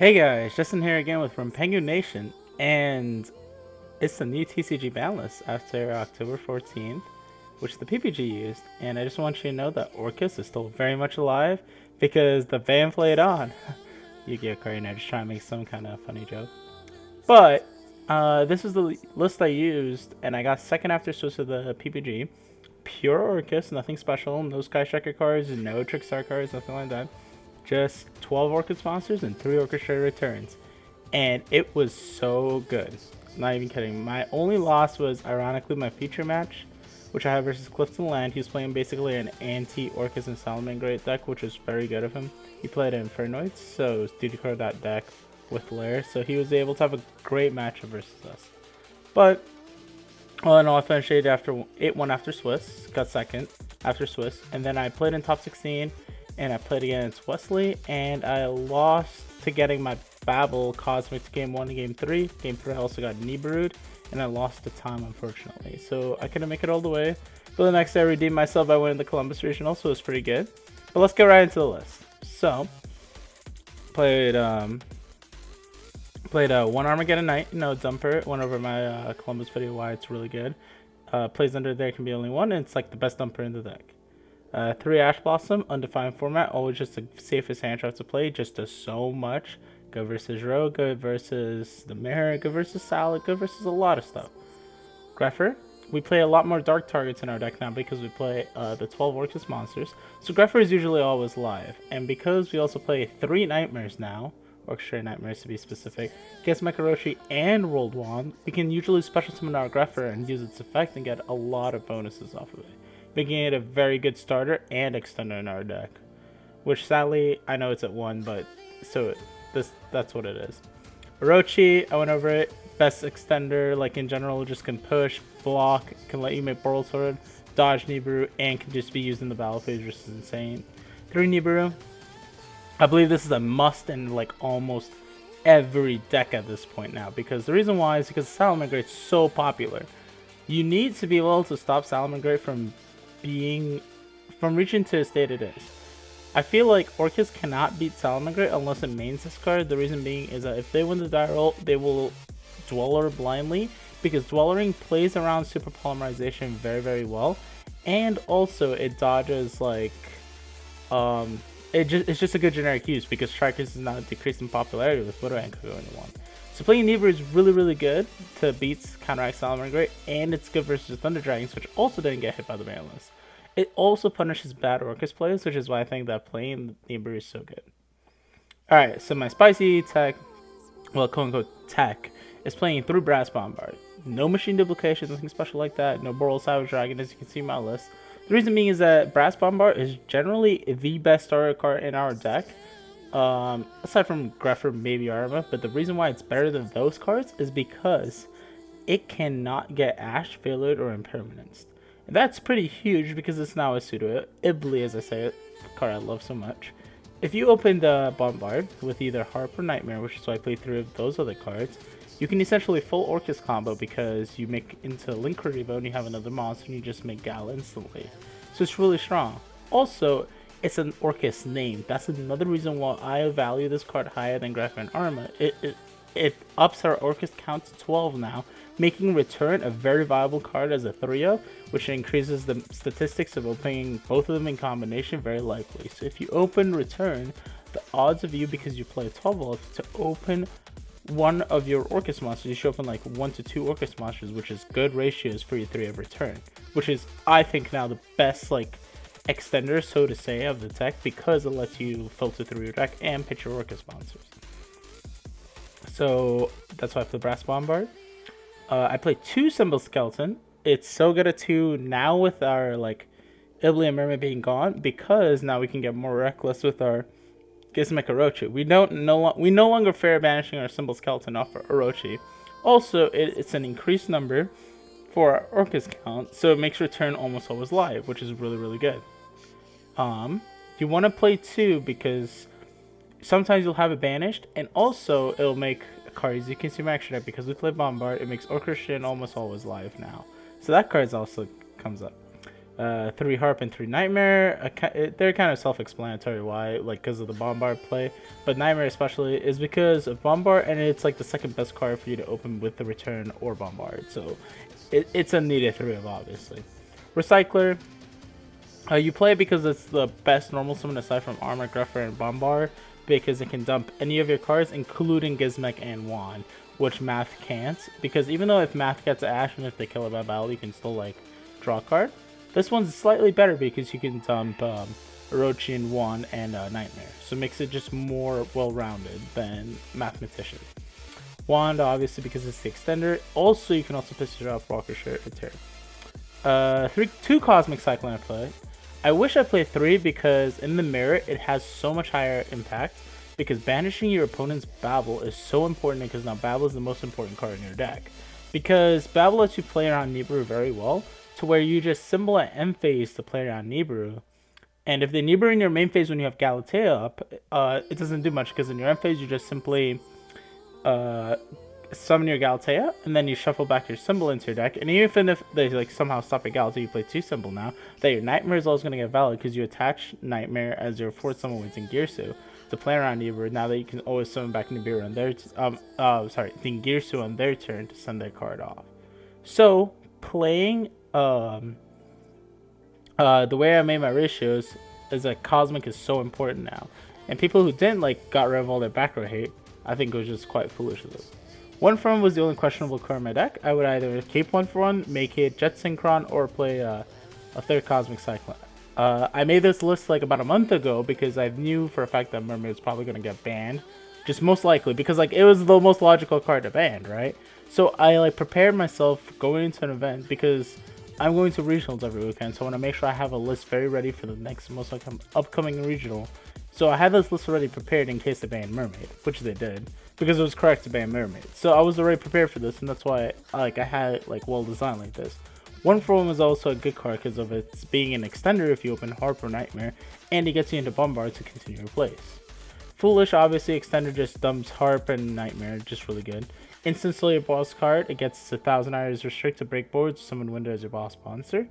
Hey guys, Justin here again with Rampengu Nation, and it's the new TCG ban list after October 14th, which the PPG used, and I just want you to know that Orcus is still very much alive because the ban played on. Yu-Gi-Oh! Card, and I just trying to make some kind of funny joke. But, this is the list I used, and I got second after Swiss of the PPG. Pure Orcus, nothing special, no Sky Striker cards, no Trickstar cards, nothing like that. Just 12 Orchid monsters and 3 orchestrated returns. And it was so good. Not even kidding. My only loss was, ironically, my feature match, which I had versus Clifton Land. He was playing basically an anti-Orcus and Salamangreat deck, which was very good of him. He played Infernoids, so duty card that deck with Lair, so he was able to have a great matchup versus us. But all in all, I finished 8-1 after Swiss, got second after Swiss, and then I played in top 16, and I played against Wesley, and I lost to getting my Babel Cosmic to game 1 and game 3. Game 3 I also got Nibiru'd, and I lost the time, unfortunately. So I couldn't make it all the way. But the next day I redeemed myself by winning the Columbus Regional, so it was pretty good. But let's get right into the list. So, played one Armageddon Knight, dumper. Went over my Columbus video why it's really good. Plays under there can be only one, and it's like the best dumper in the deck. 3 Ash Blossom, undefined format, always just the safest hand trap to play, just does so much. Good versus Rogue, good versus the Mirror, good versus Salad, good versus a lot of stuff. Greffer, we play a lot more dark targets in our deck now because we play the 12 Orcus monsters. So Greffer is usually always live, and because we also play 3 Nightmares now, Orchestrated Nightmares to be specific, against Mekaroshi and Rolled Wand, we can usually special summon our Greffer and use its effect and get a lot of bonuses off of it, making it a very good starter and extender in our deck. Which sadly, I know it's at 1, but so that's what it is. Orochi, I went over it. Best extender, like in general, just can push, block, can let you make Boral Sword, dodge Nibiru, and can just be used in the battle phase, which is insane. 3 Nibiru. I believe this is a must in like almost every deck at this point now, because the reason why is because Salamangreat is so popular. You need to be able to stop Salamangreat from reaching to a state it is. I feel like Orcus cannot beat Salamangreat unless it mains this card. The reason being is that if they win the die roll, they will Dweller blindly, because Dwellering plays around Super Polymerization very, very well, and also it dodges like it's just a good generic use because Strikers is not decreasing popularity with Widow and Kogo into 1. So playing Nibiru is really, really good to beat counteract Salamangreat, and it's good versus Thunder Dragons, which also didn't get hit by the ban list. It also punishes bad Orcus plays, which is why I think that playing Nibiru is so good. Alright, so my spicy tech, well, quote-unquote tech, is playing through Brass Bombard. No machine duplication, nothing special like that, no Boral Savage Dragon, as you can see in my list. The reason being is that Brass Bombard is generally the best starter card in our deck, aside from Greffer, maybe Arma, but the reason why it's better than those cards is because it cannot get Ash, Failure, or Impermanence. And that's pretty huge because it's now a pseudo Ibli, as I say it, the card I love so much. If you open the Bombard with either Harp or Nightmare, which is why I play 3 of those other cards, you can essentially full Orcus combo because you make into Link Revo and you have another monster and you just make Gala instantly. So it's really strong. Also, it's an Orcus name. That's another reason why I value this card higher than Greffer and Arma. It ups our Orcus count to 12 now, making Return a very viable card as a 3-0, which increases the statistics of opening both of them in combination very likely. So if you open Return, the odds of you, because you play 12 volt, to open one of your Orcus monsters, you should open like 1 to 2 Orcus monsters, which is good ratios for your 3 of Return, which is, I think, now the best like extender, so to say, of the deck, because it lets you filter through your deck and pitch your Orcus monsters. So that's why I play Brass Bombard. I play 2 Symbol Skeleton. It's so good at 2 now with our like Ibli and Mermaid being gone, because now we can get more reckless with our Gizmek Orochi. We no longer fair banishing our Symbol Skeleton off for Orochi. Also, it's an increased number for our Orcus count, so it makes Return almost always live, which is really, really good. You want to play 2 because sometimes you'll have it banished, and also it'll make cards you can see my extra deck because we play Bombard. It makes Orchestra almost always live now, so that card also comes up. 3 Harp and 3 Nightmare. They're kind of self-explanatory why, like because of the Bombard play. But Nightmare especially is because of Bombard, and it's like the second best card for you to open with the Return or Bombard. So it's a needed 3 of, obviously. Recycler. You play it because it's the best normal summon aside from Armor, Gruffer, and Bombard, because it can dump any of your cards, including Gizmek and Wand, which Math can't. Because even though if Math gets Ash and if they kill it by battle, you can still like draw a card. This one's slightly better because you can dump Orochian, Wand, and Nightmare. So it makes it just more well-rounded than Mathematician. Wand, obviously, because it's the extender. Also, you can also piss it off Walker Shirt Return. 2 Cosmic Cycle in play. I wish I played 3 because in the mirror, it has so much higher impact. Because banishing your opponent's Babel is so important because now Babel is the most important card in your deck. Because Babel lets you play around Nibiru very well, to where you just symbol at end phase to play around Nibiru. And if they Nibiru in your main phase when you have Galatea up, it doesn't do much because in your end phase you just simply summon your Galatea and then you shuffle back your symbol into your deck. And even if they like somehow stop your Galatea, you play 2 symbol now, that your Nightmare is always going to get valid because you attach Nightmare as your 4th summon with Zingirsu to play around Nibiru. Now that you can always summon back Nibiru on their Zingirsu on their turn to send their card off. So playing the way I made my ratios is that Cosmic is so important now, and people who didn't like got rid of all their back row hate. I think it was just quite foolish of them. 1 for 1 was the only questionable card in my deck. I would either keep 1 for 1, make it Jet Synchron, or play a 3rd Cosmic Cyclone. I made this list like about a month ago because I knew for a fact that Mermaid was probably going to get banned, just most likely because like it was the most logical card to ban, right? So I like prepared myself going into an event because I'm going to regionals every weekend, so I want to make sure I have a list very ready for the next most upcoming regional. So I had this list already prepared in case they banned Mermaid, which they did, because it was correct to ban Mermaid. So I was already prepared for this, and that's why I had it like well designed like this. 1 for 1 is also a good card because of its being an extender if you open Harp or Nightmare, and it gets you into Bombard to continue your plays. Foolish, obviously, extender just dumps Harp and Nightmare, just really good. Instantly your boss card, it gets 1,000 items restrict to break boards, summon window as your boss monster.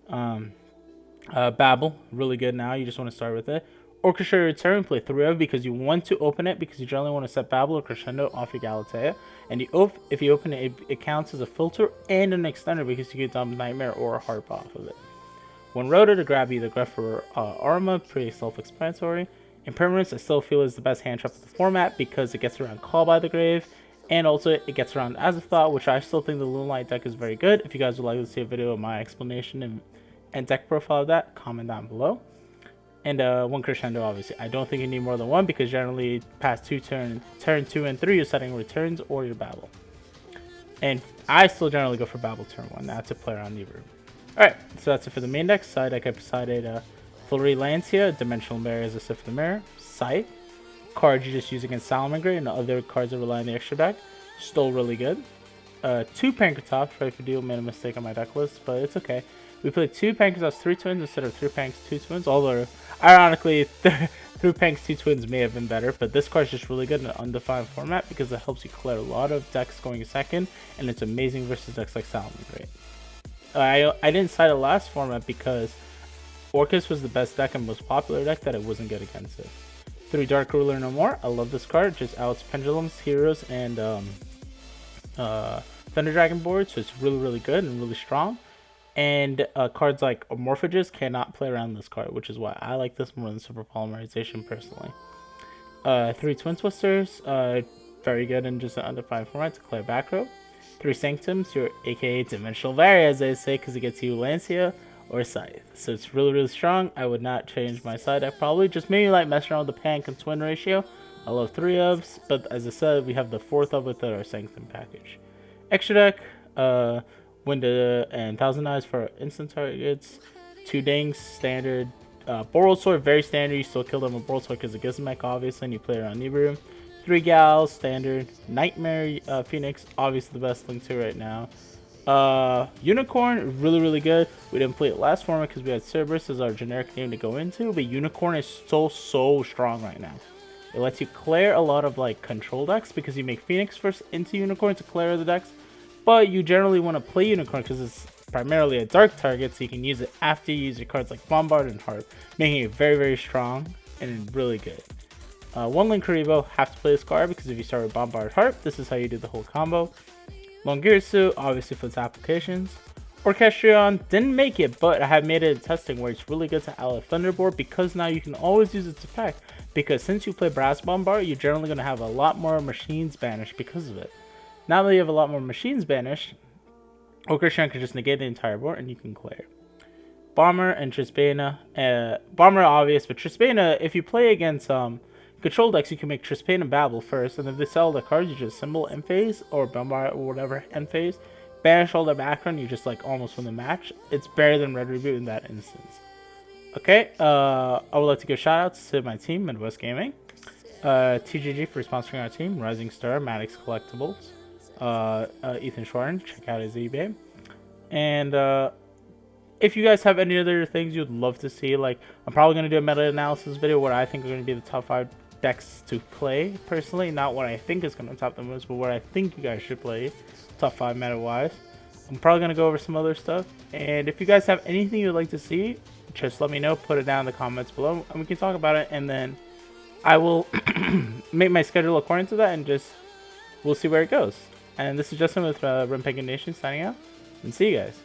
Babel, really good now, you just want to start with it. Orchestra Return, play 3 of because you want to open it because you generally want to set Babel or Crescendo off your Galatea. And if you open it, it counts as a filter and an extender because you can dump Nightmare or a Harp off of it. 1 Rota to grab either Gruff or Arma, pretty self-explanatory. Impermanence I still feel is the best hand trap of the format because it gets around Call by the Grave. And also it gets around Azathoth, which I still think the Moonlight deck is very good. If you guys would like to see a video of my explanation and deck profile of that, comment down below. And 1 Crescendo, obviously. I don't think you need more than 1 because generally past turn 2 and 3 you're setting returns or your Babel. And I still generally go for Babel turn 1, not to play around Nibiru. Alright, so that's it for the main deck. Side deck I decided Flurry Lancia, Dimensional Barrier as a Sith of the Mirror, Scythe. Cards you just use against Salamangreat and the other cards that rely on the extra deck. Still really good. 2 Pankratops, right for deal, made a mistake on my deck list, but it's okay. We played 2 Pankratops 3 twins instead of 3 Panks 2 twins, although ironically 3 Panks 2 twins may have been better, but this card is just really good in an undefined format because it helps you clear a lot of decks going second, and it's amazing versus decks like Salamangreat. I didn't cite a last format because Orcusts was the best deck and most popular deck that it wasn't good against it. 3 Dark Ruler No More, I love this card, just outs Pendulums, Heroes, and Thunder Dragon board, so it's really good and really strong. And cards like Morphages cannot play around this card, which is why I like this more than Super Polymerization personally. 3 Twin Twisters, very good in just an undefined format to clear back row. 3 Sanctums, your aka Dimensional Barrier as they say, because it gets you Lancia or Scythe. So it's really strong. I would not change my side deck probably, just maybe like messing around with the Pank and Twin ratio. I love 3 ofs, but as I said, we have the 4th of with our Sanctum package. Extra deck, Window and 1,000 Eyes for instant targets. 2 Dings, standard. Boral Sword, very standard. You still kill them with Boral Sword because it gives them mech, obviously, and you play around Nibiru. 3 Gals, standard. Nightmare Phoenix, obviously the best Link 2 right now. Unicorn, really good. We didn't play it last format because we had Cerberus as our generic name to go into, but Unicorn is so strong right now. It lets you clear a lot of like control decks because you make Phoenix first into Unicorn to clear the decks. But you generally want to play Unicorn because it's primarily a dark target, so you can use it after you use your cards like Bombard and Harp, making it very, very strong and really good. One Link Karibo, have to play this card because if you start with Bombard Harp, this is how you do the whole combo. Longirisu, obviously for its applications. Orchestrion didn't make it, but I have made it in testing where it's really good to ally Thunderbolt because now you can always use its effect. Because since you play Brass Bombard, you're generally going to have a lot more machines banished because of it. Now that you have a lot more machines banished, Orchestrion can just negate the entire board and you can clear. Bomber and Trisbana. Bomber obvious, but Trisbana, if you play against control decks, you can make Trisbana Babble first, and if they sell the cards, you just symbol end phase or Bombard or whatever end phase. Banish all the background, you just like almost win the match. It's better than Red Reboot in that instance. Okay, I would like to give shoutouts to my team, Midwest Gaming, TCG for sponsoring our team, Rising Star, Maddox Collectibles, Ethan Schwarten, check out his eBay, and if you guys have any other things you'd love to see, like I'm probably going to do a meta analysis video where I think are going to be the top 5 decks to play personally, not what I think is going to top the most, but what I think you guys should play top 5 meta wise. I'm probably going to go over some other stuff, and if you guys have anything you'd like to see, just let me know, put it down in the comments below and we can talk about it, and then I will make my schedule according to that and just we'll see where it goes. And this is Justin with Rampengu Nation signing out, and see you guys.